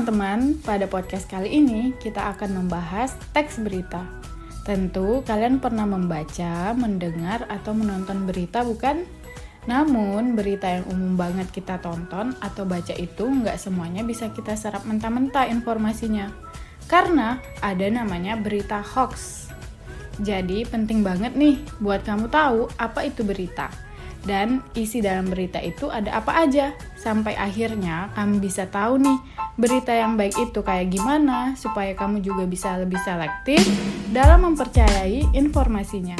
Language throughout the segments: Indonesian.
teman-teman, pada podcast kali ini kita akan membahas teks berita. Tentu kalian pernah membaca, mendengar, atau menonton berita bukan? Namun berita yang umum banget kita tonton atau baca itu nggak semuanya bisa kita serap mentah-mentah informasinya. Karena ada namanya berita hoax. Jadi penting banget nih buat kamu tahu apa itu berita. Dan isi dalam berita itu ada apa aja. Sampai akhirnya kamu bisa tahu nih berita yang baik itu kayak gimana supaya kamu juga bisa lebih selektif dalam mempercayai informasinya.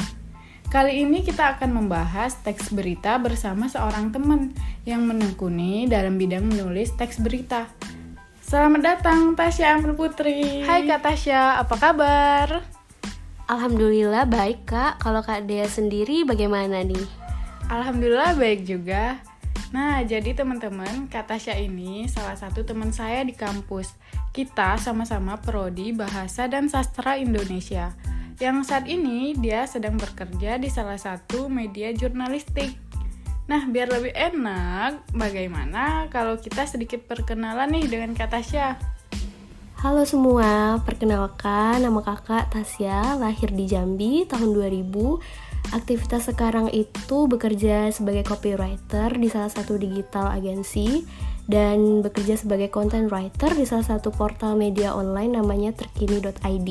Kali ini kita akan membahas teks berita bersama seorang teman yang menekuni dalam bidang menulis teks berita. Selamat datang Tasya Amrul Putri. Hai Kak Tasya, apa kabar? Alhamdulillah baik Kak. Kalau Kak Dea sendiri bagaimana nih? Alhamdulillah baik juga. Nah, jadi teman-teman, Kak Tasya ini salah satu teman saya di kampus. Kita sama-sama prodi Bahasa dan Sastra Indonesia. Yang saat ini dia sedang bekerja di salah satu media jurnalistik. Nah, biar lebih enak, bagaimana kalau kita sedikit perkenalan nih dengan Kak Tasya? Halo semua, perkenalkan nama kakak Tasya, lahir di Jambi tahun 2000. Aktivitas sekarang itu bekerja sebagai copywriter di salah satu digital agensi dan bekerja sebagai content writer di salah satu portal media online namanya terkini.id.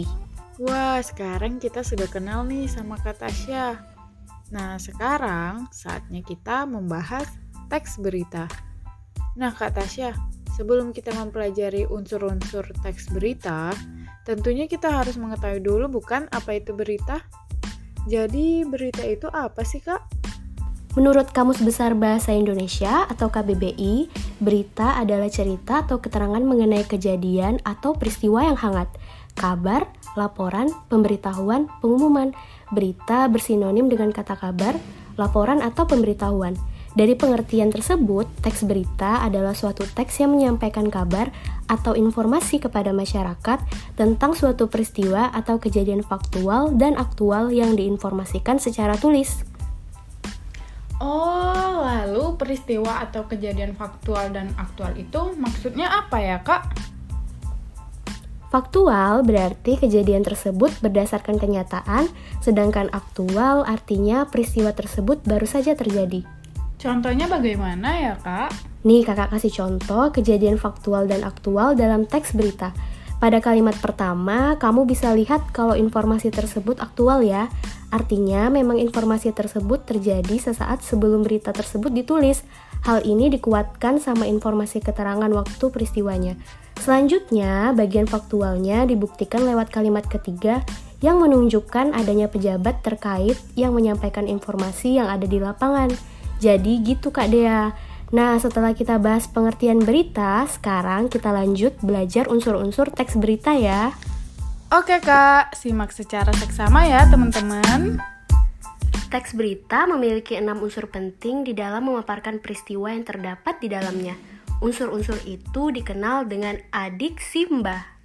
Wah, sekarang kita sudah kenal nih sama Kak Tasya. Nah, sekarang saatnya kita membahas teks berita. Nah, Kak Tasya, sebelum kita mempelajari unsur-unsur teks berita, tentunya kita harus mengetahui dulu bukan apa itu berita? Jadi berita itu apa sih Kak? Menurut Kamus Besar Bahasa Indonesia atau KBBI, berita adalah cerita atau keterangan mengenai kejadian atau peristiwa yang hangat. Kabar, laporan, pemberitahuan, pengumuman. Berita bersinonim dengan kata kabar, laporan atau pemberitahuan. Dari pengertian tersebut, teks berita adalah suatu teks yang menyampaikan kabar atau informasi kepada masyarakat tentang suatu peristiwa atau kejadian faktual dan aktual yang diinformasikan secara tulis. Oh, lalu peristiwa atau kejadian faktual dan aktual itu maksudnya apa ya, Kak? Faktual berarti kejadian tersebut berdasarkan kenyataan, sedangkan aktual artinya peristiwa tersebut baru saja terjadi. Contohnya bagaimana ya, Kak? Nih, kakak kasih contoh kejadian faktual dan aktual dalam teks berita. Pada kalimat pertama, kamu bisa lihat kalau informasi tersebut aktual ya. Artinya, memang informasi tersebut terjadi sesaat sebelum berita tersebut ditulis. Hal ini dikuatkan sama informasi keterangan waktu peristiwanya. Selanjutnya, bagian faktualnya dibuktikan lewat kalimat ketiga yang menunjukkan adanya pejabat terkait yang menyampaikan informasi yang ada di lapangan. Jadi gitu Kak Dea. Nah, setelah kita bahas pengertian berita, sekarang kita lanjut belajar unsur-unsur teks berita ya. Oke Kak, simak secara seksama ya teman-teman. Teks berita memiliki 6 unsur penting di dalam memaparkan peristiwa yang terdapat di dalamnya. Unsur-unsur itu dikenal dengan adik Simba.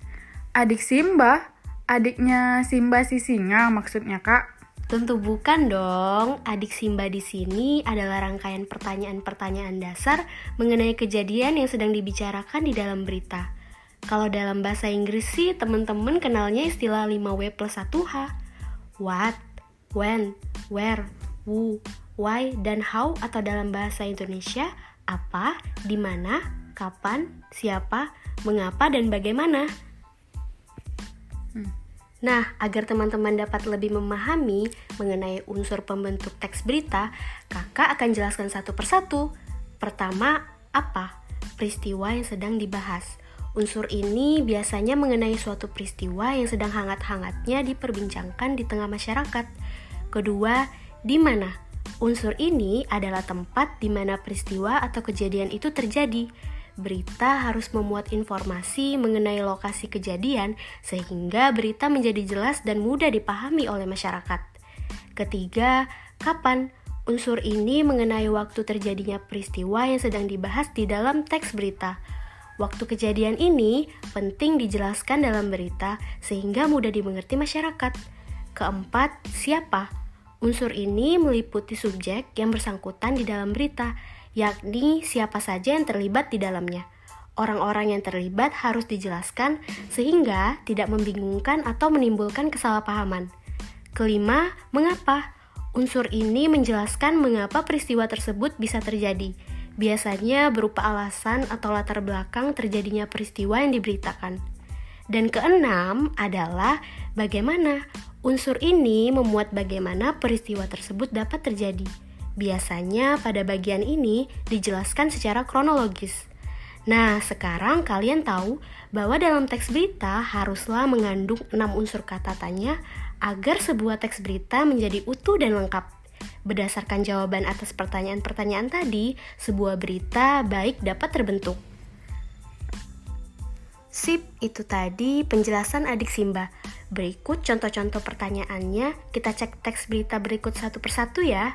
Adik Simba? Adiknya Simba si singa maksudnya Kak? Tentu bukan dong. Adik Simba di sini adalah rangkaian pertanyaan-pertanyaan dasar mengenai kejadian yang sedang dibicarakan di dalam berita. Kalau dalam bahasa Inggris sih teman-teman kenalnya istilah 5W+1H. What, when, where, who, why, dan how, atau dalam bahasa Indonesia apa, di mana, kapan, siapa, mengapa, dan bagaimana. Nah, agar teman-teman dapat lebih memahami mengenai unsur pembentuk teks berita, kakak akan jelaskan satu persatu. Pertama, apa? Peristiwa yang sedang dibahas. Unsur ini biasanya mengenai suatu peristiwa yang sedang hangat-hangatnya diperbincangkan di tengah masyarakat. Kedua, di mana? Unsur ini adalah tempat di mana peristiwa atau kejadian itu terjadi. Berita harus memuat informasi mengenai lokasi kejadian sehingga berita menjadi jelas dan mudah dipahami oleh masyarakat. Ketiga, kapan? Unsur ini mengenai waktu terjadinya peristiwa yang sedang dibahas di dalam teks berita. Waktu kejadian ini penting dijelaskan dalam berita sehingga mudah dimengerti masyarakat. Keempat, siapa? Unsur ini meliputi subjek yang bersangkutan di dalam berita, yakni siapa saja yang terlibat di dalamnya. Orang-orang yang terlibat harus dijelaskan sehingga tidak membingungkan atau menimbulkan kesalahpahaman. Kelima, mengapa? Unsur ini menjelaskan mengapa peristiwa tersebut bisa terjadi. Biasanya berupa alasan atau latar belakang terjadinya peristiwa yang diberitakan. Dan keenam adalah bagaimana. Unsur ini memuat bagaimana peristiwa tersebut dapat terjadi. Biasanya pada bagian ini dijelaskan secara kronologis. Nah, sekarang kalian tahu bahwa dalam teks berita haruslah mengandung 6 unsur kata tanya agar sebuah teks berita menjadi utuh dan lengkap. Berdasarkan jawaban atas pertanyaan-pertanyaan tadi, sebuah berita baik dapat terbentuk. Sip, itu tadi penjelasan adik Simba. Berikut contoh-contoh pertanyaannya, kita cek teks berita berikut satu persatu ya.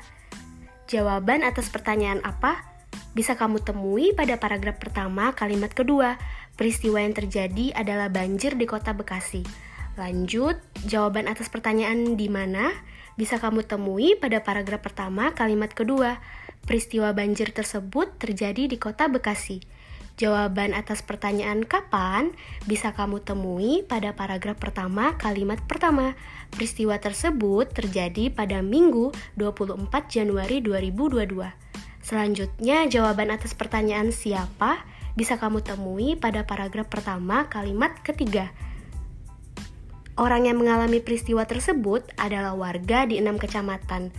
Jawaban atas pertanyaan apa? Bisa kamu temui pada paragraf pertama kalimat kedua. Peristiwa yang terjadi adalah banjir di kota Bekasi. Lanjut, jawaban atas pertanyaan di mana? Bisa kamu temui pada paragraf pertama kalimat kedua. Peristiwa banjir tersebut terjadi di kota Bekasi. Jawaban atas pertanyaan kapan? Bisa kamu temui pada paragraf pertama kalimat pertama. Peristiwa tersebut terjadi pada Minggu 24 Januari 2022. Selanjutnya, jawaban atas pertanyaan siapa bisa kamu temui pada paragraf pertama kalimat ketiga. Orang yang mengalami peristiwa tersebut adalah warga di 6 kecamatan.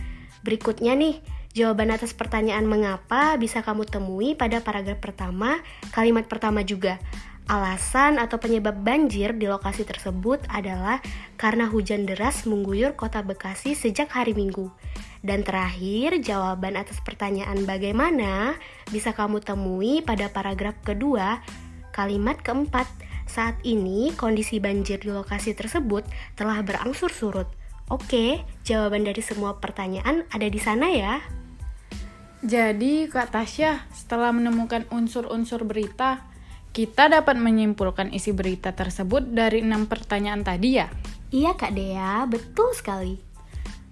Berikutnya nih, jawaban atas pertanyaan mengapa bisa kamu temui pada paragraf pertama kalimat pertama juga. Alasan atau penyebab banjir di lokasi tersebut adalah karena hujan deras mengguyur kota Bekasi sejak hari Minggu. Dan terakhir, jawaban atas pertanyaan bagaimana bisa kamu temui pada paragraf kedua, kalimat keempat. Saat ini, kondisi banjir di lokasi tersebut telah berangsur surut. Oke, jawaban dari semua pertanyaan ada di sana ya. Jadi, Kak Tasya, setelah menemukan unsur-unsur berita, kita dapat menyimpulkan isi berita tersebut dari 6 pertanyaan tadi ya? Iya Kak Dea, betul sekali.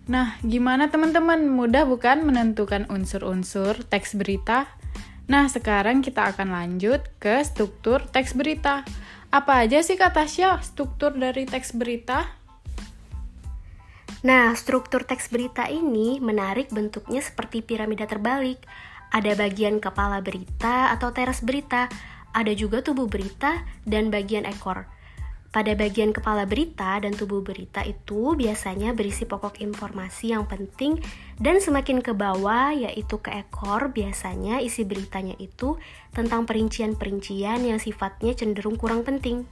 Nah, gimana teman-teman? Mudah bukan menentukan unsur-unsur teks berita? Nah, sekarang kita akan lanjut ke struktur teks berita. Apa aja sih Kak Tasya struktur dari teks berita? Nah, struktur teks berita ini menarik, bentuknya seperti piramida terbalik. Ada bagian kepala berita atau teras berita, ada juga tubuh berita dan bagian ekor. Pada bagian kepala berita dan tubuh berita itu biasanya berisi pokok informasi yang penting, dan semakin ke bawah yaitu ke ekor biasanya isi beritanya itu tentang perincian-perincian yang sifatnya cenderung kurang penting.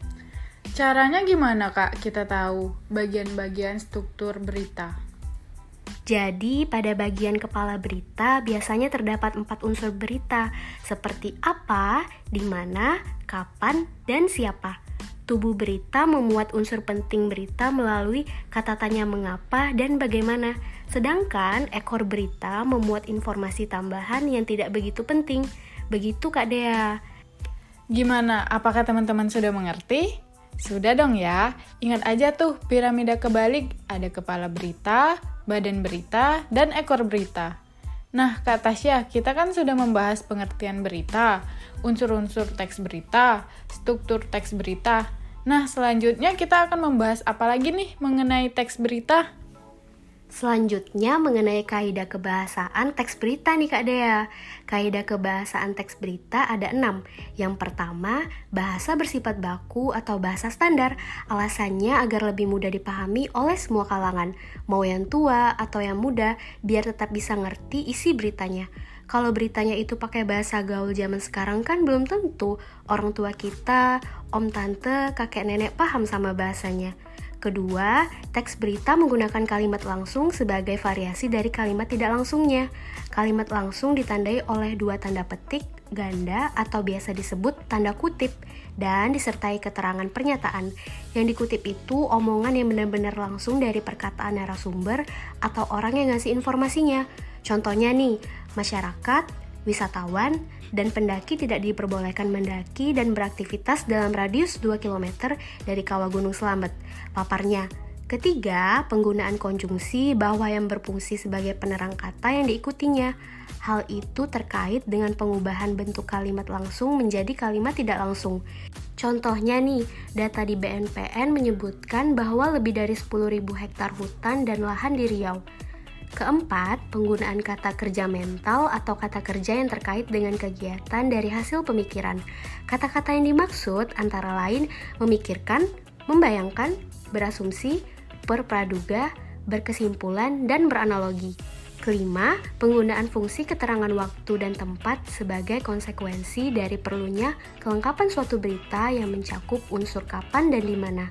Caranya gimana Kak kita tahu bagian-bagian struktur berita? Jadi pada bagian kepala berita biasanya terdapat 4 unsur berita seperti apa, di mana, kapan, dan siapa. Tubuh berita memuat unsur penting berita melalui kata tanya mengapa dan bagaimana. Sedangkan ekor berita memuat informasi tambahan yang tidak begitu penting. Begitu Kak Dea. Gimana? Apakah teman-teman sudah mengerti? Sudah dong ya. Ingat aja tuh piramida kebalik. Ada kepala berita, badan berita, dan ekor berita. Nah Kak Tasya, kita kan sudah membahas pengertian berita, unsur-unsur teks berita, struktur teks berita. Nah, selanjutnya kita akan membahas apa lagi nih mengenai teks berita? Selanjutnya mengenai kaidah kebahasaan teks berita nih Kak Dea. Kaidah kebahasaan teks berita ada 6. Yang pertama, bahasa bersifat baku atau bahasa standar. Alasannya agar lebih mudah dipahami oleh semua kalangan, mau yang tua atau yang muda, biar tetap bisa ngerti isi beritanya. Kalau beritanya itu pakai bahasa gaul zaman sekarang kan belum tentu orang tua kita, om tante, kakek nenek paham sama bahasanya. Kedua, teks berita menggunakan kalimat langsung sebagai variasi dari kalimat tidak langsungnya. Kalimat langsung ditandai oleh 2 tanda petik, ganda atau biasa disebut tanda kutip, dan disertai keterangan pernyataan. Yang dikutip itu omongan yang benar-benar langsung dari perkataan narasumber atau orang yang ngasih informasinya. Contohnya nih, masyarakat, wisatawan, dan pendaki tidak diperbolehkan mendaki dan beraktivitas dalam radius 2 km dari kawah Gunung Slamet. Paparnya, Ketiga, penggunaan konjungsi bahwa yang berfungsi sebagai penerang kata yang diikutinya. Hal itu terkait dengan pengubahan bentuk kalimat langsung menjadi kalimat tidak langsung. Contohnya nih, data di BNPN menyebutkan bahwa lebih dari 10.000 hektar hutan dan lahan di Riau. Keempat, penggunaan kata kerja mental atau kata kerja yang terkait dengan kegiatan dari hasil pemikiran. Kata-kata yang dimaksud antara lain memikirkan, membayangkan, berasumsi, berpraduga, berkesimpulan, dan beranalogi. Kelima, penggunaan fungsi keterangan waktu dan tempat sebagai konsekuensi dari perlunya kelengkapan suatu berita yang mencakup unsur kapan dan di mana.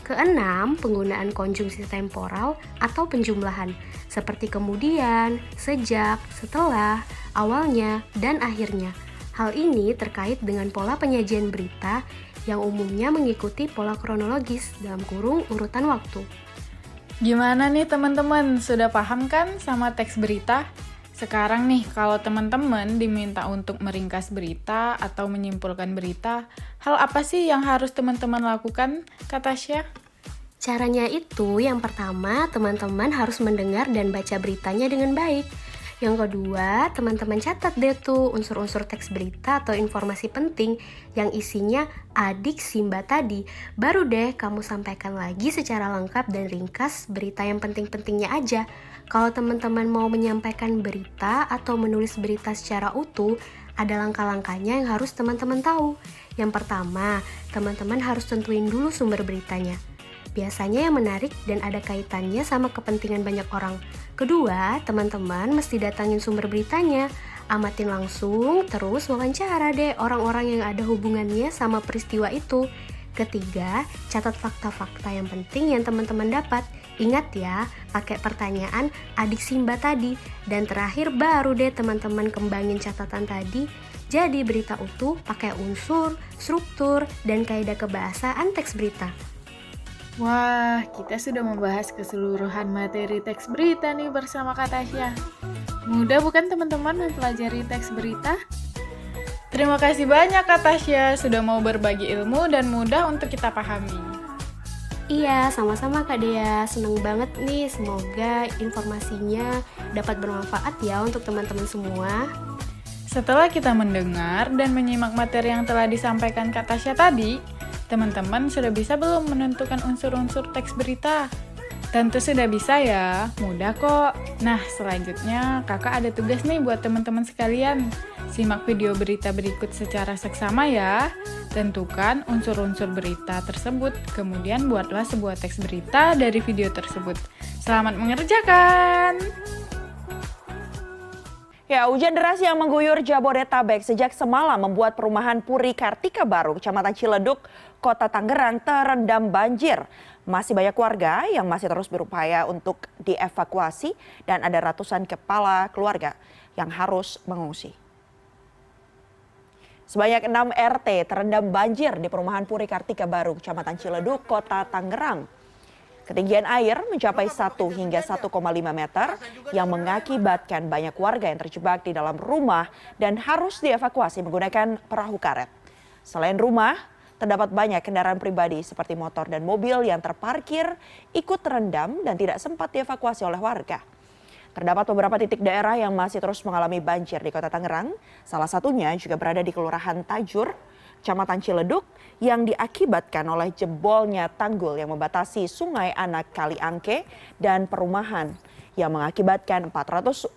Keenam, penggunaan konjungsi temporal atau penjumlahan, seperti kemudian, sejak, setelah, awalnya, dan akhirnya. Hal ini terkait dengan pola penyajian berita yang umumnya mengikuti pola kronologis dalam kurung urutan waktu. Gimana nih teman-teman, sudah paham kan sama teks berita? Sekarang nih, kalau teman-teman diminta untuk meringkas berita atau menyimpulkan berita, hal apa sih yang harus teman-teman lakukan, Kak Tasya? Caranya itu, yang pertama, teman-teman harus mendengar dan baca beritanya dengan baik. Yang kedua, teman-teman catat deh tuh unsur-unsur teks berita atau informasi penting yang isinya adik Simba tadi. Baru deh kamu sampaikan lagi secara lengkap dan ringkas berita yang penting-pentingnya aja. Kalau teman-teman mau menyampaikan berita atau menulis berita secara utuh, ada langkah-langkahnya yang harus teman-teman tahu. Yang pertama, teman-teman harus tentuin dulu sumber beritanya. Biasanya yang menarik dan ada kaitannya sama kepentingan banyak orang. Kedua, teman-teman mesti datangin sumber beritanya. Amatin langsung, terus wawancara deh orang-orang yang ada hubungannya sama peristiwa itu. Ketiga, catat fakta-fakta yang penting yang teman-teman dapat. Ingat ya, pakai pertanyaan adik Simba tadi. Dan terakhir baru deh teman-teman kembangin catatan tadi. Jadi berita utuh pakai unsur, struktur, dan kaidah kebahasaan teks berita. Wah, kita sudah membahas keseluruhan materi teks berita nih bersama Kak Tasya. Mudah bukan teman-teman mempelajari teks berita? Terima kasih banyak Kak Tasya sudah mau berbagi ilmu dan mudah untuk kita pahami. Iya, sama-sama Kak Dea. Seneng banget nih, semoga informasinya dapat bermanfaat ya untuk teman-teman semua. Setelah kita mendengar dan menyimak materi yang telah disampaikan Kak Tasya tadi, teman-teman sudah bisa belum menentukan unsur-unsur teks berita? Tentu sudah bisa ya, mudah kok. Nah, selanjutnya kakak ada tugas nih buat teman-teman sekalian. Simak video berita berikut secara seksama ya. Tentukan unsur-unsur berita tersebut, kemudian buatlah sebuah teks berita dari video tersebut. Selamat mengerjakan! Ya, hujan deras yang mengguyur Jabodetabek sejak semalam membuat perumahan Puri Kartika Baru, Kecamatan Ciledug, Kota Tangerang terendam banjir. Masih banyak warga yang masih terus berupaya untuk dievakuasi dan ada ratusan kepala keluarga yang harus mengungsi. Sebanyak 6 RT terendam banjir di perumahan Puri Kartika Baru, Kecamatan Ciledug, Kota Tangerang. Ketinggian air mencapai 1 hingga 1,5 meter yang mengakibatkan banyak warga yang terjebak di dalam rumah dan harus dievakuasi menggunakan perahu karet. Selain rumah, terdapat banyak kendaraan pribadi seperti motor dan mobil yang terparkir ikut terendam dan tidak sempat dievakuasi oleh warga. Terdapat beberapa titik daerah yang masih terus mengalami banjir di Kota Tangerang, salah satunya juga berada di Kelurahan Tajur, Kecamatan Ciledug, yang diakibatkan oleh jebolnya tanggul yang membatasi Sungai Anak Kali Angke dan perumahan yang mengakibatkan 426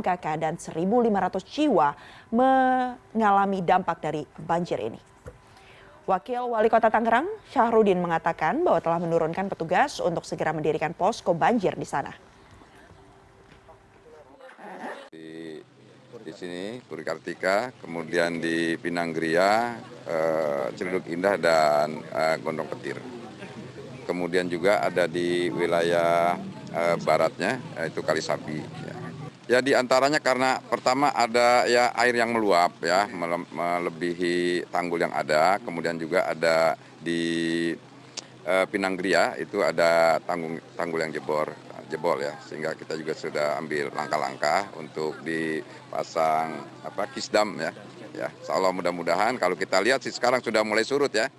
kakak dan 1.500 jiwa mengalami dampak dari banjir ini. Wakil Wali Kota Tangerang, Syahrudin, mengatakan bahwa telah menurunkan petugas untuk segera mendirikan posko banjir di sana. Di sini Puri Kartika, kemudian di Pinanggria, Ciledug Indah dan Gondong Petir. Kemudian juga ada di wilayah baratnya yaitu Kalisapi. Ya di antaranya karena pertama ada ya air yang meluap ya melebihi tanggul yang ada, kemudian juga ada di Pinanggria itu ada tanggul yang jebol ya, sehingga kita juga sudah ambil langkah-langkah untuk dipasang kisdam ya. Ya, insya Allah mudah-mudahan kalau kita lihat sih sekarang sudah mulai surut ya.